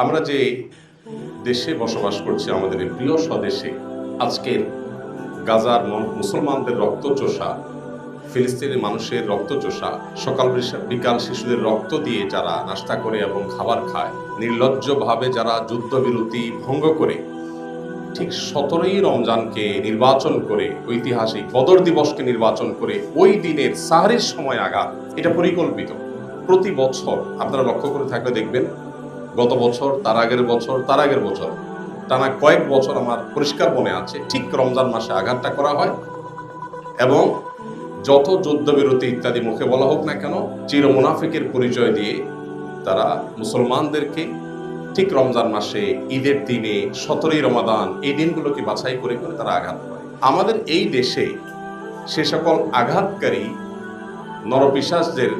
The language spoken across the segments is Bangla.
আমরা যে দেশে বসবাস করছি, আমাদের এই প্রিয় স্বদেশে, আজকের গাজার মুসলমানদের রক্তচোষা, ফিলিস্তিনের মানুষের রক্তচোষা, সকাল বিকাল শিশুদের রক্ত দিয়ে যারা নাস্তা করে এবং খাবার খায়, নির্লজ্জভাবে যারা যুদ্ধবিরতি ভঙ্গ করে ঠিক 17ই রমজানকে নির্বাচন করে, ঐতিহাসিক বদর দিবসকে নির্বাচন করে ওই দিনের সাহরির সময় আঘাত, এটা পরিকল্পিত। প্রতি বছর আপনারা লক্ষ্য করে থাকলে দেখবেন, গত বছর, তার আগের বছর, তার আগের বছর, টানা কয়েক বছর আমার পরিষ্কার মনে আছে, ঠিক রমজান মাসে আঘাতটা করা হয়। এবং যত যুদ্ধবিরতি ইত্যাদি মুখে বলা হোক না কেন, চির মুনাফিকের পরিচয় দিয়ে তারা মুসলমানদেরকে ঠিক রমজান মাসে, ঈদের দিনে, 17ই রমাদান, এই দিনগুলোকে বাছাই করে করে তারা আঘাত করে। আমাদের এই দেশে সে সকল আঘাতকারী নরপিশাচদের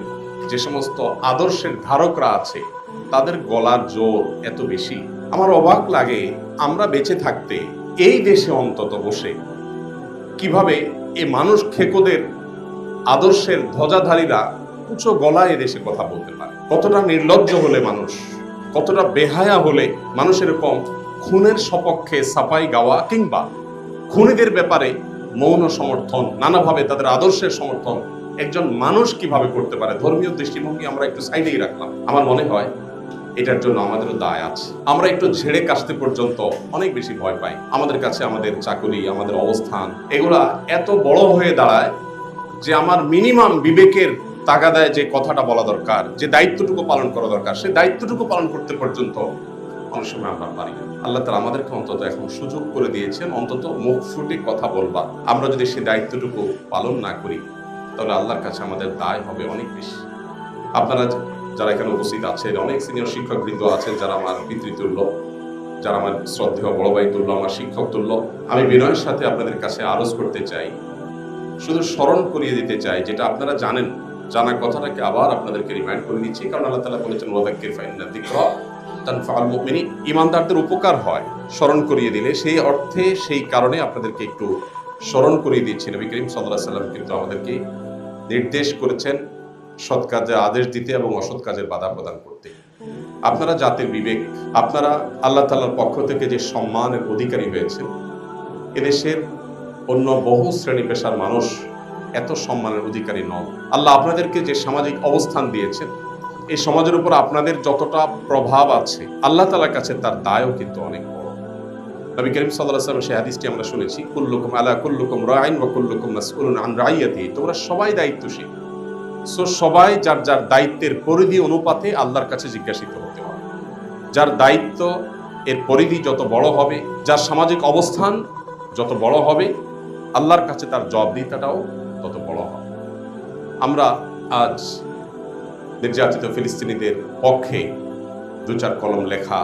যে সমস্ত আদর্শের ধারকরা আছে, তাদের গলার জোর এত বেশি। আমার অবাক লাগে, আমরা বেঁচে থাকতে এই দেশে অন্তত বসে কিভাবে এই মানুষ খেকোদের আদর্শের ধ্বজাধারীরা উঁচু গলায় এদেশে কথা বলতে পারে। কতটা নির্লজ্জ হলে মানুষ, কতটা বেহায়া হলে মানুষ এরকম খুনের সপক্ষে সাফাই গাওয়া কিংবা খুনিদের ব্যাপারে মৌন সমর্থন, নানাভাবে তাদের আদর্শের সমর্থন একজন মানুষ কিভাবে করতে পারে। ধর্মীয় দৃষ্টিভঙ্গি আমরা একটু সাইডেই রাখলাম। আমার মনে হয় এটার জন্য আমাদেরও দায় আছে। আমরা একটু ঝেড়ে কাশতে পর্যন্ত অনেক বেশি ভয় পাই। আমাদের কাছে আমাদের চাকরি, আমাদের অবস্থান, এগুলা এত বড় হয়ে দাঁড়ায় যে আমার মিনিমাম বিবেকের তাগাদায় যে কথাটা বলা দরকার, যে দায়িত্বটুকু পালন করা দরকার, সে দায়িত্বটুকু পালন করতে পর্যন্ত অনেক সময় আমরা পারি না। আল্লাহ তাআলা আমাদেরকে অন্তত এখন সুযোগ করে দিয়েছেন, অন্তত মুখ ফুটে কথা বলবা। আমরা যদি সে দায়িত্বটুকু পালন না করি, তাহলে আল্লাহর কাছে আমাদের দায় হবে অনেক বেশি। আপনারা যারা এখানে উপস্থিত আছেন, অনেক সিনিয়র শিক্ষকবৃন্দ আছেন যারা আমার পিতৃতুল্য, যারা আমার শ্রদ্ধেয় বড় ভাই তুল্য, আমার শিক্ষক তুল্য, আমি বিনয়ের সাথে আপনাদের কাছে আরজ করতে চাই, শুধু স্মরণ করিয়ে দিতে চাই, যেটা আপনারা জানেন, জানা কথাটাকে আবার আপনাদেরকে রিমাইন্ড করে দিচ্ছি। কারণ আল্লাহ তাআলা বলেছেন, ওয়াযাক্কির ফাইন্না যিকরা তানফাউল মুমিনিন, ঈমানদারদের উপকার হয় স্মরণ করিয়ে দিলে। সেই অর্থে, সেই কারণে আপনাদেরকে একটু স্মরণ করিয়ে দিচ্ছি। নবী করিম সাল্লাল্লাহু আলাইহি ওয়াসাল্লাম কিন্তু আমাদেরকে নির্দেশ করেছেন সৎ কাজে আদেশ দিতে এবং অসৎ কাজের বাধা প্রদান করতে। আপনারা জাতির বিবেক, আপনারা আল্লাহ তাআলার পক্ষ থেকে যে সম্মানের অধিকারী হয়েছেন, এদেশের অন্য বহু শ্রেণী পেশার মানুষ এত সম্মানের অধিকারী নন। আল্লাহ আপনাদেরকে যে সামাজিক অবস্থান দিয়েছেন, এই সমাজের উপর আপনাদের যতটা প্রভাব আছে, আল্লাহ তাআলার কাছে তার দায়ও কিন্তু অনেক বড়। নবী করিম সাল্লাল্লাহু আলাইহি ওয়াসাল্লাম সেই হাদিসটি আমরা শুনেছি, কুল্লুকুম আলা কুল্লুকুম রাইন ওয়া কুল্লুকুম মাসউলুন আন রাইয়াতিহি, তোমরা সবাই দায়িত্বশীল। সো সবাই যার যার দায়িত্বের পরিধি অনুপাতে আল্লাহর কাছে জিজ্ঞাসিত হতে হবে। যার দায়িত্ব এর পরিধি যত বড় হবে, যার সামাজিক অবস্থান যত বড় হবে, আল্লাহর কাছে তার জবাবদিহিতাটাও তত বড় হবে। আমরা আজ নির্যাতিত ফিলিস্তিনিদের পক্ষে দু চার কলম লেখা,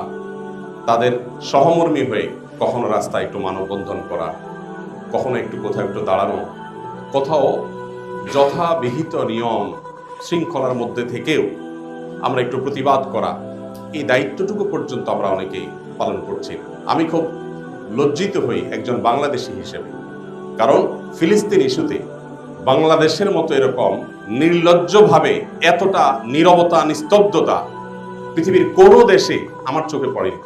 তাদের সহমর্মী হয়ে কখনো রাস্তায় একটু মানববন্ধন করা, কখনো একটু কোথাও একটু দাঁড়ানো, কোথাও যথাবিহিত নিয়ম শৃঙ্খলার মধ্যে থেকেও আমরা একটু প্রতিবাদ করা, এই দায়িত্বটুকু পর্যন্ত আমরা অনেকেই পালন করছি। আমি খুব লজ্জিত হই একজন বাংলাদেশি হিসেবে, কারণ ফিলিস্তিন ইস্যুতে বাংলাদেশের মতো এরকম নির্লজ্জভাবে এতটা নীরবতা, নিস্তব্ধতা পৃথিবীর কোনো দেশে আমার চোখে পড়েনি।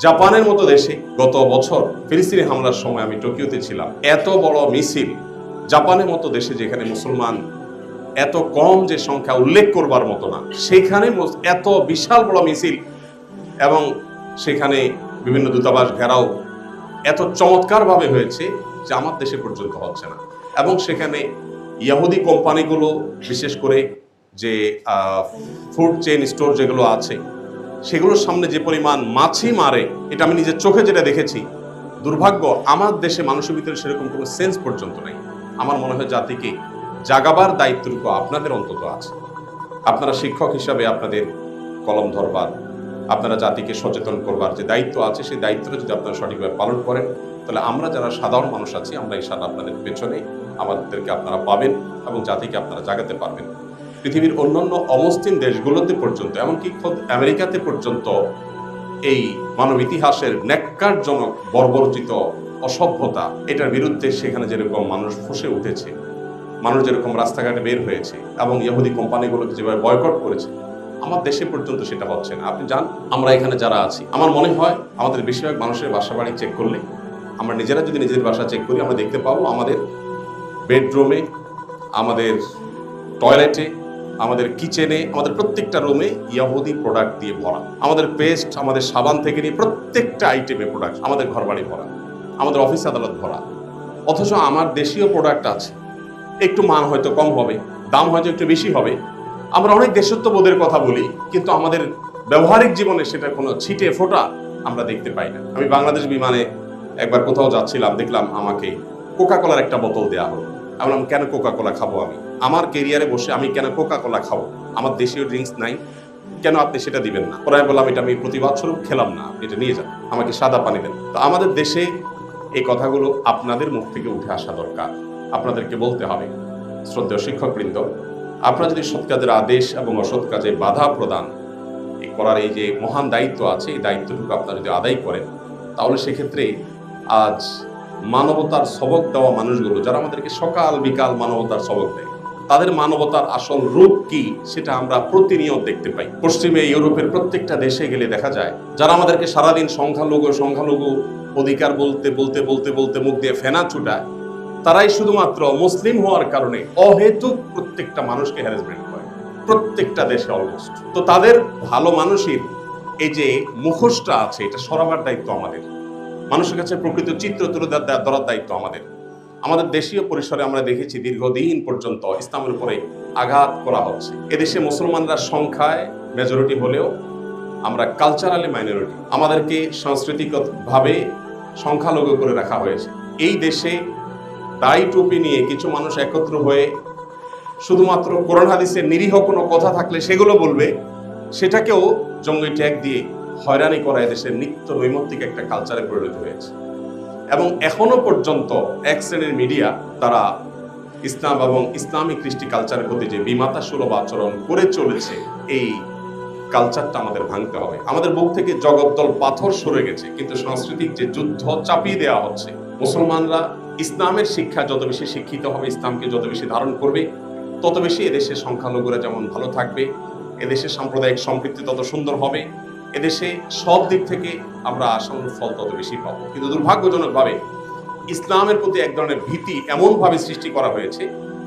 জাপানের মতো দেশে গত বছর ফিলিস্তিনি হামলার সময় আমি টোকিওতে ছিলাম, এত বড় মিছিল, জাপানের মতো দেশে যেখানে মুসলমান এত কম, যে সংখ্যা উল্লেখ করবার মতো না, সেখানে এত বিশাল বড় মিছিল, এবং সেখানে বিভিন্ন দূতাবাস ঘেরাও এত চমৎকারভাবে হয়েছে যে আমার দেশে পর্যন্ত হচ্ছে না। এবং সেখানে ইহুদি কোম্পানিগুলো, বিশেষ করে যে ফুড চেইন স্টোর যেগুলো আছে, সেগুলোর সামনে যে পরিমাণ মাছি মারে, এটা আমি নিজের চোখে যেটা দেখেছি, দুর্ভাগ্য আমার দেশে মানুষের ভিতরে সেরকম কোনো সেন্স পর্যন্ত নেই। আমার মনে হয় জাতিকে জাগাবার দায়িত্বটুকু আপনাদের অন্তত আছে। আপনারা শিক্ষক হিসাবে আপনাদের কলম ধরবার, আপনারা জাতিকে সচেতন করবার যে দায়িত্ব আছে, সেই দায়িত্বটা যদি আপনারা সঠিকভাবে পালন করেন, তাহলে আমরা যারা সাধারণ মানুষ আছি, আমরা ইনশাআল্লাহ আপনাদের পেছনে, আমাদেরকে আপনারা পাবেন এবং জাতিকে আপনারা জাগাতে পারবেন। পৃথিবীর অন্যান্য অমুসলিম দেশগুলোতে পর্যন্ত, এমনকি খোদ আমেরিকাতে পর্যন্ত এই মানব ইতিহাসের ন্যাক্কারজনক বর্বরচিত অসভ্যতা, এটার বিরুদ্ধে সেখানে যেরকম মানুষ ফুঁসে উঠেছে, মানুষ যেরকম রাস্তাঘাটে বের হয়েছে এবং ইহুদি কোম্পানিগুলোকে যেভাবে বয়কট করেছে, আমার দেশে পর্যন্ত সেটা হচ্ছে না। আপনি যান, আমরা এখানে যারা আছি, আমার মনে হয় আমাদের বেশিরভাগ মানুষের বাসা বাড়ি চেক করলে, আমরা নিজেরা যদি নিজেদের বাসা চেক করি, আমরা দেখতে পাবো আমাদের বেডরুমে, আমাদের টয়লেটে, আমাদের কিচেনে, আমাদের প্রত্যেকটা রুমে ইয়াহুদি প্রোডাক্ট দিয়ে ভরা। আমাদের পেস্ট, আমাদের সাবান থেকে নিয়ে প্রত্যেকটা আইটেমে প্রোডাক্ট, আমাদের ঘরবাড়ি ভরা, আমাদের অফিস আদালত ভরা। অথচ আমার দেশীয় প্রোডাক্ট আছে, একটু মান হয়তো কম হবে, দাম হয়তো একটু বেশি হবে। আমরা অনেক দেশত্ববোধের কথা বলি, কিন্তু আমাদের ব্যবহারিক জীবনে সেটা কোনো ছিটে ফোটা আমরা দেখতে পাই না। আমি বাংলাদেশ বিমানে একবার কোথাও যাচ্ছিলাম, দেখলাম আমাকে কোকা কোলার একটা বোতল দেওয়া হলো। আমি বললাম, কেন কোকা কোলা খাবো? আমি আমার কেরিয়ারে বসে আমি কেন কোকা কোলা খাবো? আমার দেশীয় ড্রিঙ্কস নাই, কেন আপনি সেটা দিবেন না? পরে আমি বললাম, এটা আমি প্রতিবাদ স্বরূপ খেলাম না, এটা নিয়ে যান, আমাকে সাদা পানি দেন। তো আমাদের দেশে এই কথাগুলো আপনাদের মুখ থেকে উঠে আসা দরকার, আপনাদেরকে বলতে হবে। শ্রদ্ধেয় শিক্ষকবৃন্দ, আপনারা যদি সৎ কাজের আদেশ এবং অসৎ কাজে বাধা প্রদান করার এই যে মহান দায়িত্ব আছে, এই দায়িত্বটুকু আপনারা যদি আদায় করেন, তাহলে সেক্ষেত্রে আজ মানবতার সবক দেওয়া মানুষগুলো, যারা আমাদেরকে সকাল বিকাল মানবতার সবক দেয়, তাদের মানবতার আসল রূপ কি সেটা আমরা প্রতিনিয়ত দেখতে পাই। পশ্চিমে ইউরোপের প্রত্যেকটা দেশে গেলে দেখা যায়, যারা আমাদেরকে সারাদিন সংখ্যালঘু অধিকার বলতে বলতে বলতে বলতে মুখ দিয়ে ফেনা ছুটায়, তারাই শুধুমাত্র মুসলিম হওয়ার কারণে অহেতুক প্রত্যেকটা মানুষকে হ্যারাসমেন্ট করে, প্রত্যেকটা দেশে অলমোস্ট। তো তাদের ভালো মানুষের এই যে মুখোশটা আছে, এটা সরাবার দায়িত্ব আমাদের। মানুষের কাছে প্রকৃত চিত্র তুলে ধরার দায়িত্ব আমাদের। আমাদের দেশীয় পরিসরে আমরা দেখেছি দীর্ঘদিন পর্যন্ত ইসলামের উপরে আঘাত করা হচ্ছে। এদেশে মুসলমানরা সংখ্যায় মেজরিটি হলেও আমরা কালচারালি মাইনরিটি। আমাদেরকে সাংস্কৃতিকভাবে সংখ্যালঘু করে রাখা হয়েছে। এই দেশে দাড়ি টুপি নিয়ে কিছু মানুষ একত্র হয়ে শুধুমাত্র কোরআন হাদিসের নিরীহ কোনো কথা থাকলে সেগুলো বলবে, সেটাকেও জঙ্গি ট্যাগ দিয়ে হয়রানি করা এদেশের নিত্য নৈমিত্তিক একটা কালচারে পরিণত হয়েছে। এবং এখনো পর্যন্ত এক শ্রেণীর মিডিয়া, তারা ইসলাম এবং ইসলামিক কৃষ্টি কালচারের প্রতি যে বিমাতা সুলভ আচরণ করে চলেছে, এই কালচারটা আমাদের ভাঙতে হবে। আমাদের বুক থেকে জগদ্দল পাথর সরে গেছে, কিন্তু সাংস্কৃতিক যে যুদ্ধ চাপিয়ে দেওয়া হচ্ছে। মুসলমানরা ইসলামের শিক্ষা যত বেশি শিক্ষিত হবে, ইসলামকে যত বেশি ধারণ করবে, তত বেশি এদেশের সংখ্যালঘুরা যেমন ভালো থাকবে, এদেশের সাম্প্রদায়িক সম্পৃক্তি তত সুন্দর হবে, এদেশে সব দিক থেকে আমরা আশানুরূপ ফল তত বেশি পাবো। কিন্তু দুর্ভাগ্যজনকভাবে ইসলামের প্রতি এক ধরনের ভীতি এমনভাবে সৃষ্টি করা হয়েছে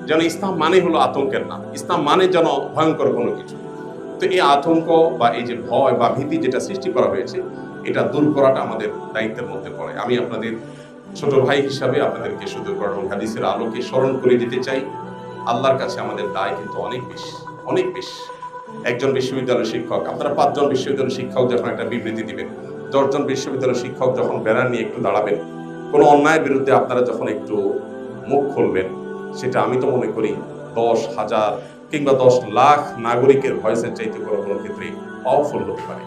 যেন ইসলাম মানে হলো আতঙ্কের নাম, ইসলাম মানে যেন ভয়ঙ্কর কোনো কিছু। তো এই আতঙ্ক বা এই যে ভয় বা ভীতি যেটা সৃষ্টি করা হয়েছে, এটা দূর করাটা আমাদের দায়িত্বের মধ্যে পড়ে। আমি আপনাদের ছোট ভাই হিসাবে আপনাদেরকে শুধু কোরআন হাদিসের আলোকে স্মরণ করে দিতে চাই, আল্লাহর কাছে আমাদের দায় কিন্তু অনেক বেশি, অনেক বেশি। একজন বিশ্ববিদ্যালয়ের শিক্ষক, আপনারা 5 জন বিশ্ববিদ্যালয়ের শিক্ষক যখন একটা বিবৃতি দিবেন, 10 জন বিশ্ববিদ্যালয়ের শিক্ষক যখন ব্যানার নিয়ে একটু দাঁড়াবেন, কোনো অন্যায়ের বিরুদ্ধে আপনারা যখন একটু মুখ খুলবেন, সেটা আমি তো মনে করি 10,000 কিংবা 10 লাখ নাগরিকের ভয়েসের চাইতে কোনো ক্ষেত্রে পাওয়ারফুল হতে পারে।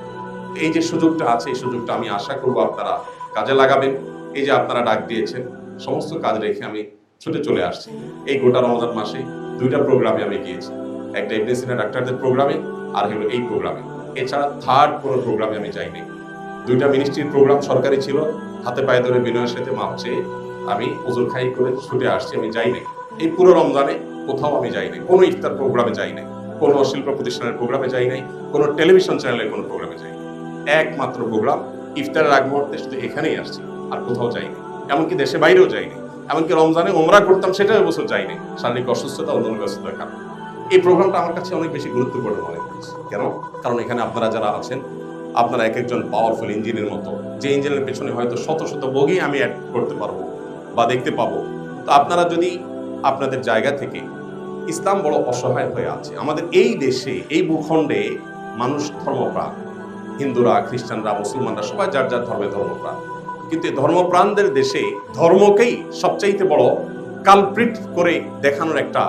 এই যে সুযোগটা আছে, এই সুযোগটা আমি আশা করবো আপনারা কাজে লাগাবেন। এই যে আপনারা ডাক দিয়েছেন, সমস্ত কাজ রেখে আমি ছুটে চলে আসছি। এই গোটা রমজান মাসে 2টা প্রোগ্রামে আমি গিয়েছি, একটা ইবনে সিনা ডাক্তারদের প্রোগ্রামে, আর হলো এই প্রোগ্রামে। এছাড়া থার্ড কোনো প্রোগ্রামে আমি যাইনি। 2টা মিনিস্ট্রির প্রোগ্রাম সরকারি ছিল, হাতে পায়ে ধরে বিনয়ের সাথে মাপ চেয়ে আমি ওজুর খাই করে ছুটে আসছি, আমি যাইনি। এই পুরো রমজানে কোথাও আমি যাইনি, কোনো ইফতার প্রোগ্রামে যাই নাই, কোনো শিল্প প্রতিষ্ঠানের প্রোগ্রামে যাই নাই, কোনো টেলিভিশন চ্যানেলের কোনো প্রোগ্রামে যাই নাই। একমাত্র প্রোগ্রাম ইফতারের আগ মুহূর্তে শুধু এখানেই আসছি, আর কোথাও যাইনি। এমনকি দেশে বাইরেও যাইনি। এমনকি রমজানে ওমরা করতাম, সেটাও এবছর যাইনি, শারীরিক অসুস্থতা, অন্যান্য ব্যস্ততার কারণে। এই প্রোগ্রামটা আমার কাছে অনেক বেশি গুরুত্বপূর্ণ মনে হয়েছে। কেন? কারণ এখানে আপনারা যারা আছেন, আপনারা এক একজন পাওয়ারফুল ইঞ্জিনের মতো, যে ইঞ্জিনের পেছনে হয়তো শত শত বগি আমি অ্যাড করতে পারবো বা দেখতে পাবো। তো আপনারা যদি আপনাদের জায়গা থেকে, ইসলাম বড় অসহায় হয়ে আছে আমাদের এই দেশে, এই ভূখণ্ডে মানুষ ধর্মপ্রাণ, হিন্দুরা, খ্রিস্টানরা, মুসলমানরা সবাই যার যার ধর্মপ্রাণ। কিন্তু এই ধর্মপ্রাণদের দেশে ধর্মকেই সবচাইতে বড় কালপ্রিট করে দেখানোর একটা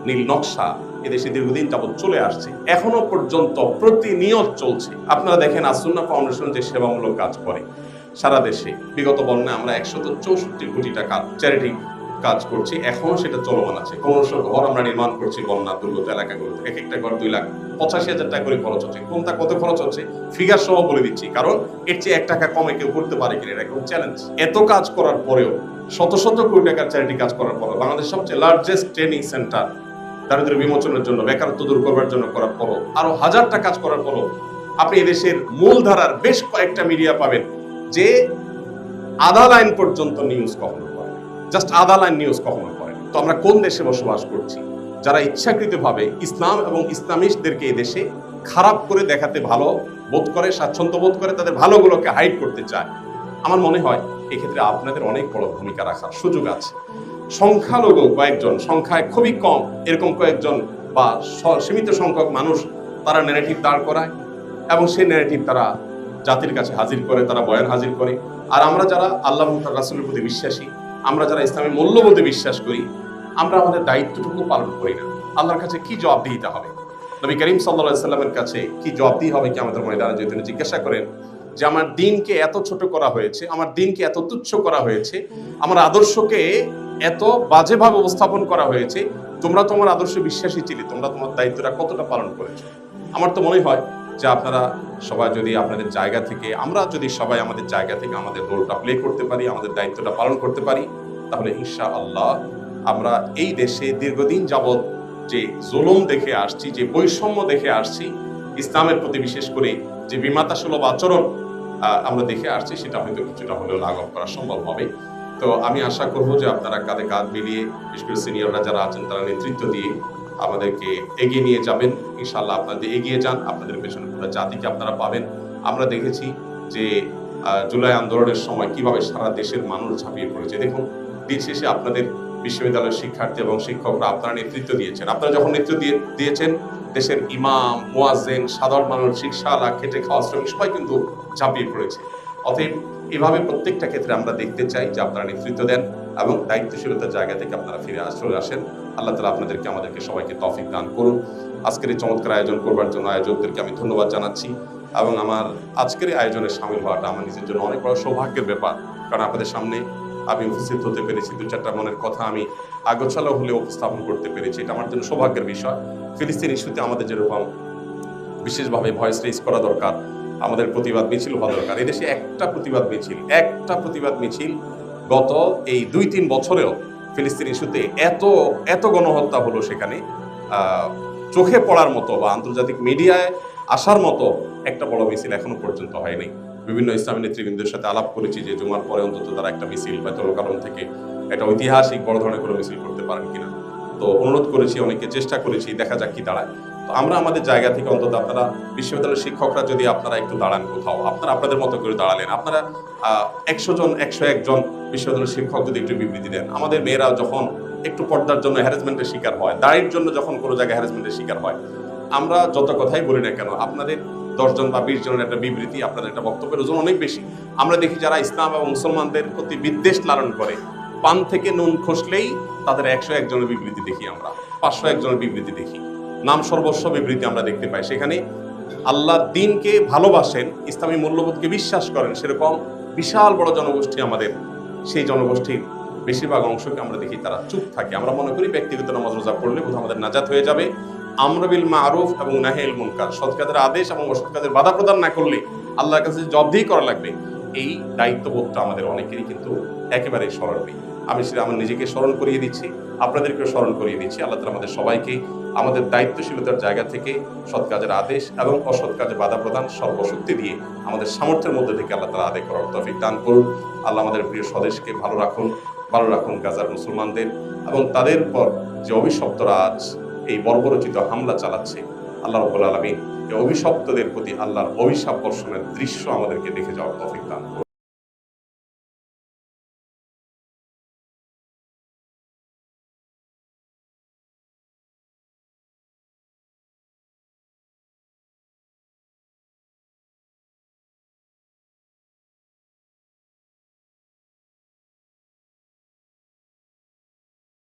নীল নকশা এদেশে দীর্ঘদিন যাবৎ চলে আসছে, এখনো পর্যন্ত প্রতিনিয়ত চলছে। আপনারা দেখেন আসুন্নাহ ফাউন্ডেশন যে সেবামূলক কাজ করে সারা দেশে, বিগত বন্যায় আমরা 164 কোটি টাকা চ্যারিটি কাজ করছি, এখনো সেটা চলমান আছে। 1500 ঘর আমরা নির্মাণ করছি বন্যা দুর্গত এলাকাগুলোতে, এক একটা ঘর 2,85,000 টাকা করে খরচ হচ্ছে। কোনটা কত খরচ হচ্ছে ফিগার সহ বলে দিচ্ছি, কারণ এর চেয়ে 1 টাকা কমে কেউ করতে পারে কিনা, এটা একদম চ্যালেঞ্জ। এত কাজ করার পরেও, শত শত কোটি টাকার চ্যারিটি কাজ করার পরেও, বাংলাদেশ সবচেয়ে লার্জেস্ট ট্রেনিং সেন্টার দারিদ্র্য বিমোচনের জন্য, বেকারত্ব দূর করবার জন্য করার পরও, আরো হাজারটা কাজ করার পরও আপনি এদেশের মূলধারার বেশ কয়েকটা মিডিয়া পাবেন যে আধা লাইন পর্যন্ত নিউজ কখনো করে, জাস্ট আধা লাইন নিউজ কখনো করে। তো আমরা কোন দেশে বসবাস করছি, যারা ইচ্ছাকৃতভাবে ইসলাম এবং ইসলামিস্টদেরকে এই দেশে খারাপ করে দেখাতে ভালো বোধ করে, স্বাচ্ছন্দ্য বোধ করে, তাদের ভালোগুলোকে হাইড করতে চায়। আমার মনে হয় এক্ষেত্রে আপনাদের অনেক বড় ভূমিকা রাখার সুযোগ আছে। সংখ্যালঘু কয়েকজন, সংখ্যায় খুবই কম এরকম কয়েকজন বা সীমিত সংখ্যক মানুষ তারা ন্যারেটিভ দাঁড় করায় এবং সেই ন্যারেটিভ তারা জাতির কাছে হাজির করে, তারা বয়ান হাজির করে। আর আমরা যারা আল্লাহ এবং তার রাসূলের প্রতি বিশ্বাসী, আমরা যারা ইসলামী মূল্যবোধে বিশ্বাস করি, আমরা আমাদের দায়িত্বটুকু পালন করি না। আল্লাহর কাছে কি জবাবদিহিতা হবে, নবী করিম সাল্লাল্লাহু আলাইহি সাল্লামের কাছে কি জবাবদিহি হবে কিয়ামতের ময়দানে যদি তিনি জিজ্ঞাসা করেন যে আমার দ্বীনকে এত ছোট করা হয়েছে, আমার দ্বীনকে এত তুচ্ছ করা হয়েছে, আমার আদর্শকে এত বাজেভাবে উপস্থাপন করা হয়েছে, তোমরা তোমার আদর্শে বিশ্বাসী ছিলে, তোমরা তোমার দায়িত্বটা কতটা পালন করেছো? আমার তো মনে হয় যে আপনারা সবাই যদি আপনাদের জায়গা থেকে, আমরা যদি সবাই আমাদের জায়গা থেকে আমাদের রোলটা প্লে করতে পারি, আমাদের দায়িত্বটা পালন করতে পারি, তাহলে ইনশাআল্লাহ আমরা এই দেশে দীর্ঘদিন যাবৎ যে জুলুম দেখে আসছি, যে বৈষম্য দেখে আসছি, ইসলামের প্রতি বিশেষ করে যে বিমাতাসুলভ আচরণ আমরা দেখে আসছি, সেটা হয়তো কিছুটা হলেও লাঘব করা সম্ভব হবে। তো আমি আশা করব যে আপনারা কাঁধে কাঁধ মিলিয়ে, বিশেষ করে সিনিয়ররা যারা আছেন তারা নেতৃত্ব দিয়ে আমাদেরকে এগিয়ে নিয়ে যাবেন। ইনশাআল্লাহ আপনাদের এগিয়ে যান, আপনাদের পেছনে পুরো জাতিকে আপনারা পাবেন। আমরা দেখেছি যে জুলাই আন্দোলনের সময় কিভাবে সারা দেশের মানুষ ঝাঁপিয়ে পড়েছে। দেখুন, দিন শেষে আপনাদের বিশ্ববিদ্যালয়ের শিক্ষার্থী এবং শিক্ষকরা আপনারা নেতৃত্ব দিয়েছেন। আপনারা যখন নেতৃত্ব দিয়েছেন, দেশের ইমাম, মুয়াজ্জিন, সাধারণ মানুষ, রিকশাওয়ালা, খেটে খাওয়া শ্রমিক সবাই কিন্তু ঝাঁপিয়ে পড়েছে। অতএব এভাবে প্রত্যেকটা ক্ষেত্রে আমরা দেখতে চাই যে আপনারা নেতৃত্ব দেন এবং দায়িত্বশীলতার জায়গা থেকে আপনারা ফিরে চলে আসেন। আল্লাহ তাআলা আপনাদেরকে, আমাদেরকে সবাইকে তৌফিক দান করুন। আজকের এই চমৎকার আয়োজন করবার জন্য আয়োজকদেরকে আমি ধন্যবাদ জানাচ্ছি এবং আমার আজকের এই আয়োজনে সামিল হওয়াটা আমার নিজের জন্য অনেক বড় সৌভাগ্যের ব্যাপার। কারণ আপনাদের সামনে আমি উপস্থিত হতে পেরেছি, দু চারটা মনের কথা আমি আগোছালো হলেও উপস্থাপন করতে পেরেছি, এটা আমার জন্য সৌভাগ্যের বিষয়। ফিলিস্তিন ইস্যুতে আমাদের যেরকম বিশেষভাবে ভয়েস রেজ করা দরকার, আমাদের প্রতিবাদ মিছিল হওয়া দরকার। এদেশে একটা প্রতিবাদ মিছিল গত এই 2-3 বছরেও ফিলিস্তিন ইস্যুতে এত গণহত্যা হলো, সেখানে চোখে পড়ার মতো বা আন্তর্জাতিক মিডিয়ায় আসার মতো একটা বড় মিছিল এখনো পর্যন্ত হয়নি। বিভিন্ন ইসলামী নেতৃবৃন্দের সাথে আলাপ করেছি যে জুমার পরে অন্তত তারা একটা মিছিল বাইতুল কারণ থেকে একটা ঐতিহাসিক বড় ধরনের কোনো মিছিল করতে পারেন কিনা। তো অনুরোধ করেছি, অনেকে চেষ্টা করেছি, দেখা যাক কি দাঁড়ায়। তো আমরা আমাদের জায়গা থেকে অন্তত, আপনারা বিশ্ববিদ্যালয়ের শিক্ষকরা যদি আপনারা একটু দাঁড়ান কোথাও, আপনারা আপনাদের মতো করে দাঁড়ালেন, আপনারা 100 জন 101 জন বিশ্ববিদ্যালয়ের শিক্ষক যদি একটু বিবৃতি দেন, আমাদের মেয়েরা যখন একটু পর্দার জন্য হ্যারাসমেন্টের শিকার হয়, দাড়ির জন্য যখন কোনো জায়গায় হ্যারাসমেন্টের শিকার হয়, আমরা যত কথাই বলি না কেন, আপনাদের 10 জন বা 20 জনের একটা বিবৃতি, আপনাদের একটা বক্তব্যের ওজন অনেক বেশি। আমরা দেখি যারা ইসলাম এবং মুসলমানদের প্রতি বিদ্বেষ লালন করে, পান থেকে নুন খসলেই তাদের 101 জনের বিবৃতি দেখি, আমরা 501 জনের বিবৃতি দেখি, নাম সর্বস্ব বিবৃতি আমরা দেখতে পাই। সেখানে আল্লাহর দ্বীনকে ভালোবাসেন, ইসলামী মূল্যবোধকে বিশ্বাস করেন, সেরকম বিশাল বড় জনগোষ্ঠী আমাদের, সেই জনগোষ্ঠীর বেশিরভাগ অংশকে আমরা দেখি তারা চুপ থাকে। আমরা মনে করি ব্যক্তিগত নামাজ রোজা পড়লে বোধহয় আমাদের নাজাত হয়ে যাবে। আমর বিল মারুফ এবং নাহি আনিল মুনকার, সৎ কাজের আদেশ এবং অসৎ কাজের বাধা প্রদান না করলে আল্লাহর কাছে জবাবদিহি করা লাগবে, এই দায়িত্ববোধটা আমাদের অনেকেরই কিন্তু একেবারেই স্মরণ নেই। আমি সেটা আমার নিজেকে স্মরণ করিয়ে দিচ্ছি, আপনাদেরকেও স্মরণ করিয়ে দিচ্ছি। আল্লাহ তাআলা আমাদের সবাইকে আমাদের দায়িত্বশীলতার জায়গা থেকে সৎ কাজের আদেশ এবং অসৎ কাজে বাধা প্রদান সর্বশক্তি দিয়ে আমাদের সামর্থ্যের মধ্যে থেকে আল্লাহ তাআলা আদায় করার তৌফিক দান করুন। আল্লাহ আমাদের প্রিয় স্বদেশকে ভালো রাখুন গাজার মুসলমানদের এবং তাদের পর যে অভিশপ্তরা আজ এই বর্বরচিত হামলা চালাচ্ছে, আল্লাহ রাব্বুল আলামিন এই অভিশপ্তদের প্রতি আল্লাহর অভিশাপ বর্ষণের দৃশ্য আমাদেরকে দেখে যাওয়ার তৌফিক দান করুন।